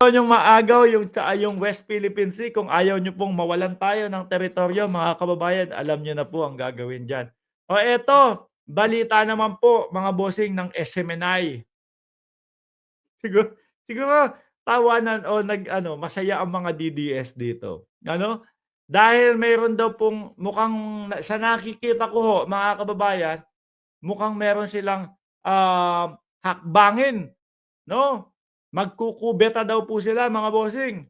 Ayaw niyong maagaw yung West Philippine Sea, kung ayaw niyo pong mawalan tayo ng teritoryo mga kababayan, alam niyo na po ang gagawin diyan. O eto, balita naman po mga bossing ng SMNI. Siguro siguro tawanan o nag-ano, masaya ang mga DDS dito, ano? Dahil mayroon daw pong mukhang sa nakikita ko ho mga kababayan, mukhang meron silang, hakbangin, 'no? Magkukubeta daw po sila mga bossing.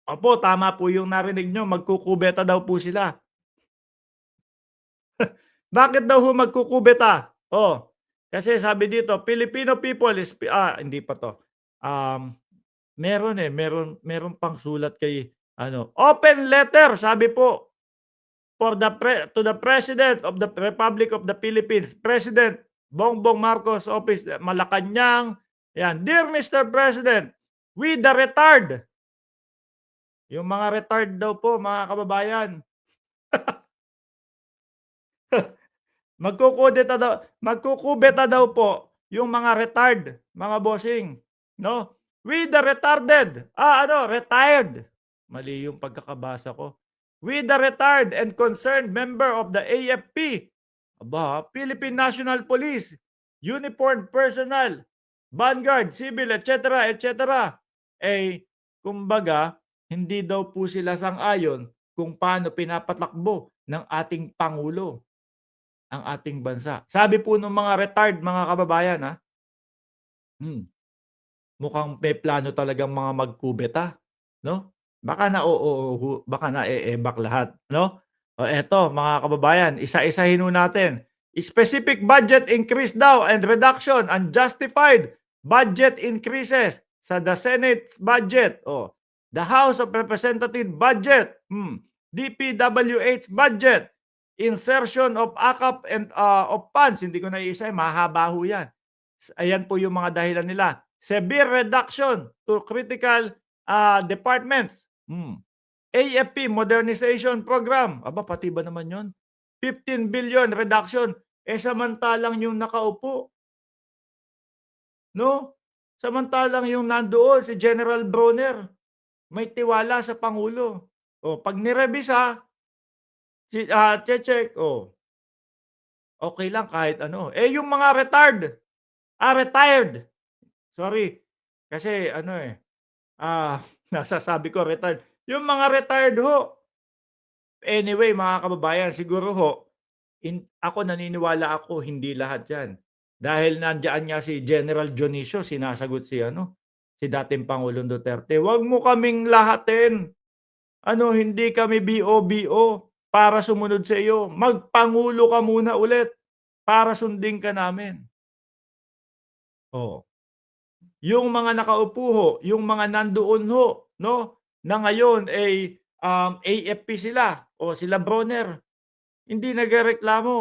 Opo, tama po yung narinig niyo, magkukubeta daw po sila. Bakit daw ho magkukubeta? Oh, kasi sabi dito, Filipino people is hindi pa 'to. Um, meron meron pang sulat kay ano, open letter sabi po for to the President of the Republic of the Philippines, President Bongbong Marcos Office, Malacanang. Yan, "Dear Mr. President, we the retard." Yung mga retard daw po mga kababayan. Magkukubeta daw po yung mga retard, mga bossing, 'no? We the retarded, ano, retired. Mali yung pagkakabasa ko. We the retired and concerned member of the AFP, aba, Philippine National Police, uniformed personnel, vanguard, civil, et cetera. Eh, kumbaga, hindi daw po sila sang-ayon kung paano pinapatakbo ng ating pangulo ang ating bansa. Sabi po nung mga retired mga kababayan, hmm, mukhang may plano talagang mga magkubeta, 'no? Baka baka nae-ebak lahat, 'no? O eto mga kababayan, isa-isahin ho natin. Specific budget increase daw and reduction, unjustified budget increases sa the Senate's budget, the House of Representative budget, DPWH budget, insertion of AKAP and, of funds, hindi ko naiisa, mahaba ho 'yan. Ayan po yung mga dahilan nila. Severe reduction to critical, departments. AFP modernization program, aba pati ba naman yon? 15 billion reduction, samantalang yung nakaupo, 'no? Samantalang yung nandoon si General Bronner, may tiwala sa pangulo. 'Pag nirevisa, che-check, okey lang kahit ano. Yung mga retired, sorry, kasi ano, nasasabi ko retired. Yung mga retired ho, anyway mga kababayan siguro ho, ako naniniwala ako hindi lahat 'yan. Dahil nandiyan nga si General Dionisio sinasagot si ano, si dating Pangulong Duterte, "Wag mo kaming lahatin, ano hindi kami BO-BO para sumunod sa iyo, magpangulo ka muna ulit para sundin ka namin." Oh. Yung mga nakaupo ho, yung mga nandoon ho, 'no, na ngayon ay, AFP sila o sila Bronner, hindi nagrereklamo,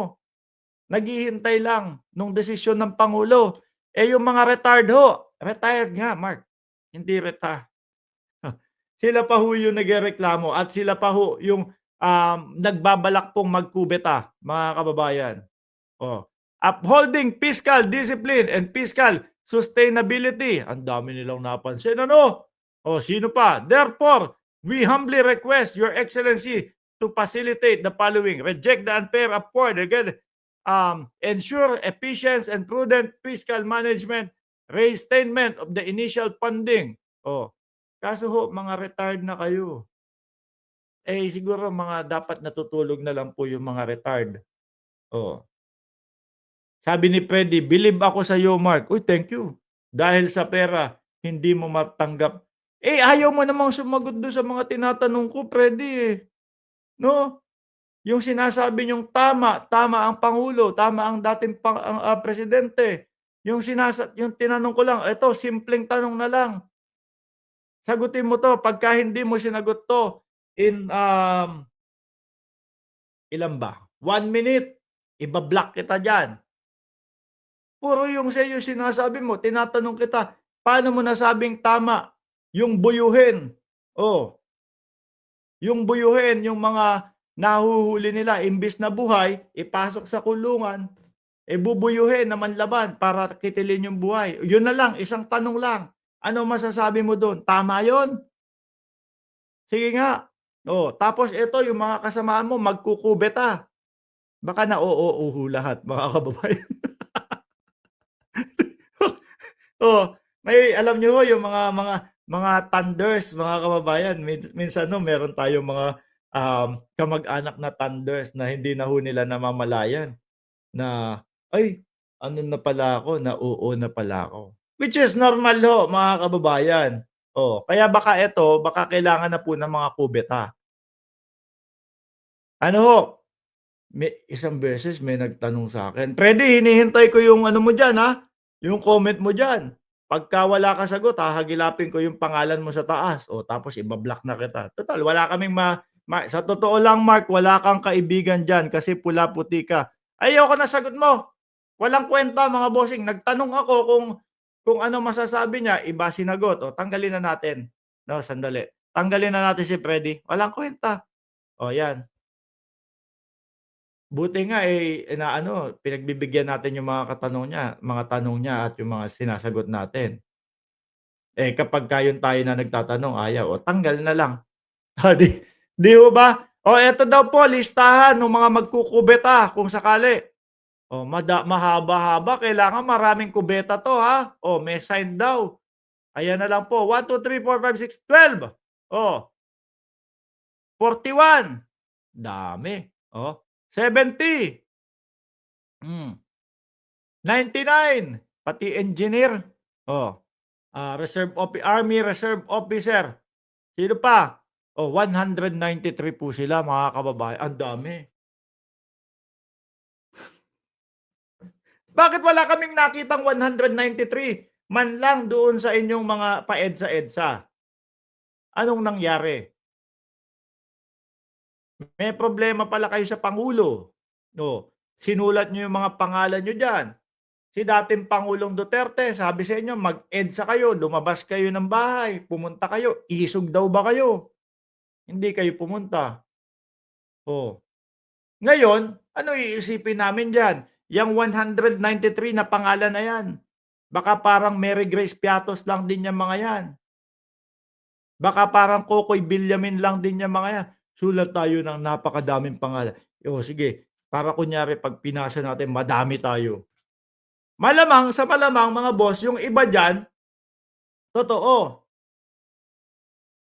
naghihintay lang nung desisyon ng pangulo. Yung mga retired nga Mark, hindi sila pa ho yung nagrereklamo at sila pa ho yung, nagbabalak pong magkubeta, mga kababayan. Oh, upholding fiscal discipline and fiscal sustainability. Ang dami nilang napansin ano? Sino pa? Therefore, we humbly request Your Excellency to facilitate the following. Reject the unfair upward. Again, ensure efficient and prudent fiscal management, reinstatement of the initial funding. Kaso ho, mga retired na kayo. Siguro mga dapat natutulog na lang po yung mga retired. Oh. Sabi ni Freddy, "Believe ako sa iyo, Mark." Uy, thank you. Dahil sa pera, hindi mo matanggap. Ayaw mo namang sumagot dun sa mga tinatanong ko, Freddy, 'no? Yung sinasabi niyong tama, tama ang pangulo, tama ang dating presidente. Yung tinanong ko lang, eto simpleng tanong na lang, sagutin mo 'to. Pagka hindi mo sinagot 'to in, ilan ba, 1 minute, iba-block kita diyan. Puro yung sa iyo sinasabi mo, tinatanong kita, paano mo nasabing tama yung buyuhin? Yung buyuhin, yung mga nahuhuli nila imbis na buhay, ipasok sa kulungan, bubuyuhin na manlaban para kitilin yung buhay. Yun na lang, isang tanong lang. Ano masasabi mo dun, tama yun? Sige nga. Oh, tapos eto yung mga kasamaan mo magkukubeta, baka na-o-o-uho lahat mga kababayan. Oh, may alam niyo ho yung mga thunders mga kababayan minsan 'no meron tayong mga, kamag-anak na thunders na hindi na ho nila namamalayan na, "Ay ano na pala ako, na-oo na pala ako." Which is normal ho mga kababayan. Oh, kaya baka eto, baka kailangan na po ng mga kubeta. Ano ho, isang beses may nagtanong sa'kin, "Freddy hinihintay ko yung ano mo diyan, yung comment mo diyan. Pagka wala kang sagot hahagilapin ko yung pangalan mo sa taas, o tapos iba-block na kita." Tutal wala kaming sa totoo lang Mark, wala kang kaibigan diyan kasi pula-puti ka. Ayoko ng sagot mo, walang kuwenta mga bossing. Nagtanong ako kung ano masasabi niya, iba sinagot, o tanggalin na natin. 'No, sandali, tanggalin na natin si Freddy, walang kuwenta. O 'yan. Buti nga, inaano, pinagbibigyan natin yung mga tanong niya at yung mga sinasagot natin. Kapagka yung tayo na nagtatanong ayaw, o tanggal na lang. Oh, 'di ho ba? Oh, eto daw po listahan nung mga magkukubeta kung sakali. Oh, mahaba-haba, kailangan maraming kubeta 'to, Oh, may sign daw. Ayan na lang po, 1, 2, 3, 4, 5, 6, 12. Oh, 41, dami. Oh, 70, hmm. 99, pati engineer, oh, Army Reserve Officer, sino pa? Oh, 193 po sila mga kababayan, ang dami. Bakit wala kaming nakitang 193 man lang doon sa inyong mga pa-EDSA-EDSA? Anong nangyari? May problema pala kayo sa pangulo. Oh, sinulat niyo yung mga pangalan niyo diyan. Si dating Pangulong Duterte sabi sa inyo mag-EDSA kayo, lumabas kayo ng bahay, pumunta kayo, isog daw ba kayo? Hindi kayo pumunta. Oh, ngayon ano iisipin namin diyan? Yang 193 na pangalan na yan, baka parang Mary Grace Piatos lang din yang mga yan. Baka parang Kokoy Villamin lang din yang mga yan. Sulat tayo ng napakadaming pangalan. Oh, sige, para kunyari 'pag pinasa natin madami tayo. Malamang sa malamang mga boss yung iba diyan, totoo.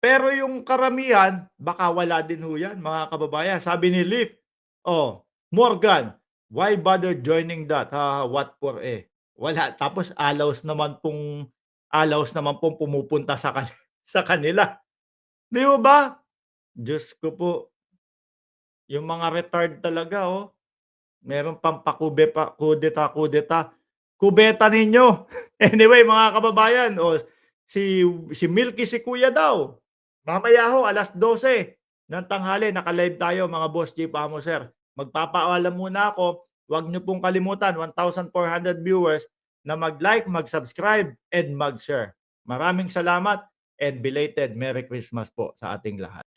Pero yung karamihan, baka wala din ho yan mga kababayan. Sabi ni Leaf, oh, Morgan, why bother joining that? What for Wala. Tapos alaws naman pong pumupunta sa kanila. Di ho ba? Diyos ko po, yung mga retard talaga, meron pang kudeta-kudeta. Kubeta ninyo. Anyway, mga kababayan, si si Milky si Kuya daw. Mamaya ho 12:00 ng tanghali naka-live tayo mga boss Chief Amo Sir. Magpapaalam muna ako, huwag niyo pong kalimutan 1,400 viewers na mag-like, mag-subscribe, and mag-share. Maraming salamat and belated Merry Christmas po sa ating lahat.